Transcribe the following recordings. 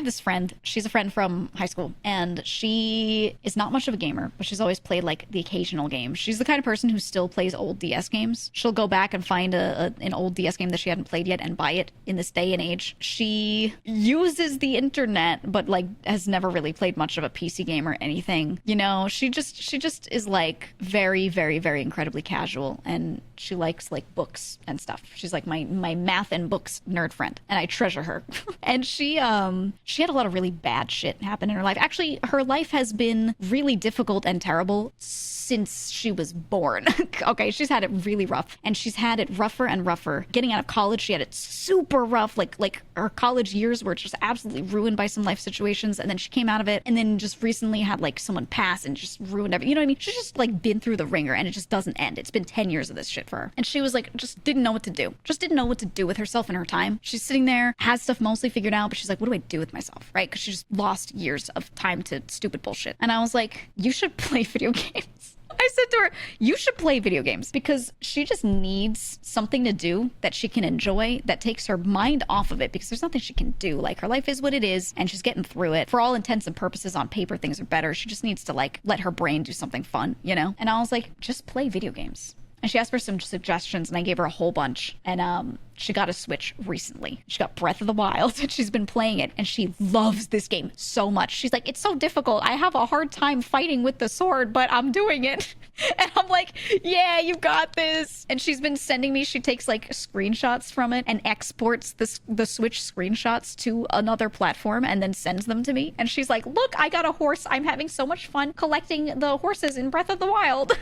have this friend. She's a friend from high school, and she is not much of a gamer, but she's always played like the occasional game. She's the kind of person who still plays old DS games. She'll go back and find an old DS game that she hadn't played yet and buy it in this day and age. She uses the internet, but like has never really played much of a PC game or anything. You know, she just is like very, very, very incredibly casual, and she likes like books and stuff. She's like my math and books nerd friend, and I treasure her. And she had a lot of really bad shit happen in her life. Actually, her life has been really difficult and terrible since she was born. Okay, she's had it really rough, and she's had it rougher and rougher. Getting out of college, she had it super rough. Like her college years were just absolutely ruined by some life situations, and then she came out of it, and then just recently had like someone pass and just ruined everything. You know what I mean? She's just like been through the ringer, and it just doesn't end. It's been 10 years of this shit for her, and she was like, just didn't know what to do. Just didn't know what to do with herself and her time. She's sitting there, has stuff mostly figured out, but she's like, what do I do with myself, right? Because she just lost years of time to stupid bullshit. And I was like, you should play video games. I said to her, you should play video games, because she just needs something to do that she can enjoy, that takes her mind off of it, because there's nothing she can do. Like, her life is what it is, and she's getting through it. For all intents and purposes, on paper, things are better. She just needs to like let her brain do something fun, you know? And I was like, just play video games. And she asked for some suggestions, and I gave her a whole bunch. And she got a Switch recently. She got Breath of the Wild, and she's been playing it, and she loves this game so much. She's like, it's so difficult. I have a hard time fighting with the sword, but I'm doing it. And I'm like, yeah, you got this. And she's been sending me, she takes like screenshots from it and exports the Switch screenshots to another platform and then sends them to me. And she's like, look, I got a horse. I'm having so much fun collecting the horses in Breath of the Wild.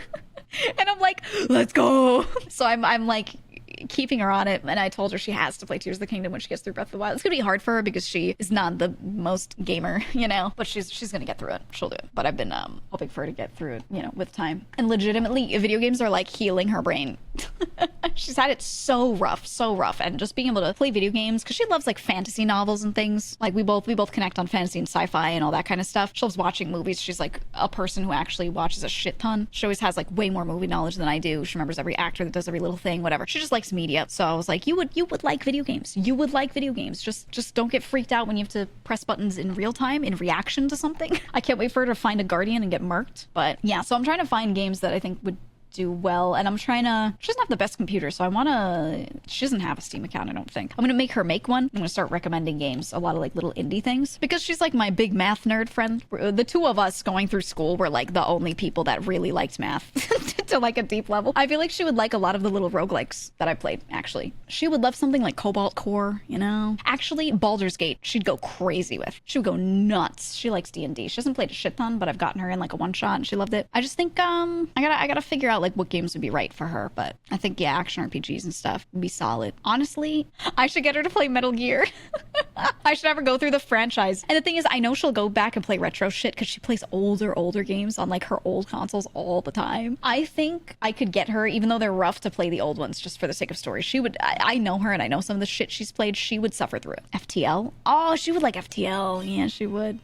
And I'm like, let's go. So I'm like keeping her on it, and I told her she has to play Tears of the Kingdom when she gets through Breath of the Wild. It's gonna be hard for her because she is not the most gamer, you know, but she's gonna get through it. She'll do it. But I've been hoping for her to get through it, you know, with time. And legitimately, video games are like healing her brain. She's had it so rough, and just being able to play video games, because she loves like fantasy novels and things. Like we both connect on fantasy and sci-fi and all that kind of stuff. She loves watching movies. She's like a person who actually watches a shit ton. She always has like way more movie knowledge than I do. She remembers every actor that does every little thing, whatever. She just likes media. So I was like, you would like video games. You would like video games. Just don't get freaked out when you have to press buttons in real time in reaction to something. I can't wait for her to find a Guardian and get murked. But yeah, so I'm trying to find games that I think would do well, and I'm trying to, she doesn't have the best computer, so I want to, she doesn't have a Steam account, I don't think. I'm gonna make her make one. I'm gonna start recommending games, a lot of like little indie things, because she's like my big math nerd friend. The two of us going through school were like the only people that really liked math to like a deep level. I feel like she would like a lot of the little roguelikes that I played, actually. She would love something like Cobalt Core, you know? Actually, Baldur's Gate, she'd go crazy with. She would go nuts. She likes D&D. She hasn't played a shit ton, but I've gotten her in like a one shot and she loved it. I just think I gotta figure out like what games would be right for her, but I think, yeah, action RPGs and stuff would be solid. Honestly, I should get her to play Metal Gear. I should have her go through the franchise. And the thing is, I know she'll go back and play retro shit because she plays older games on like her old consoles all the time. I think I could get her, even though they're rough, to play the old ones just for the sake of story. She would, I know her and I know some of the shit she's played. She would suffer through it. FTL? Oh, she would like FTL. Yeah, she would.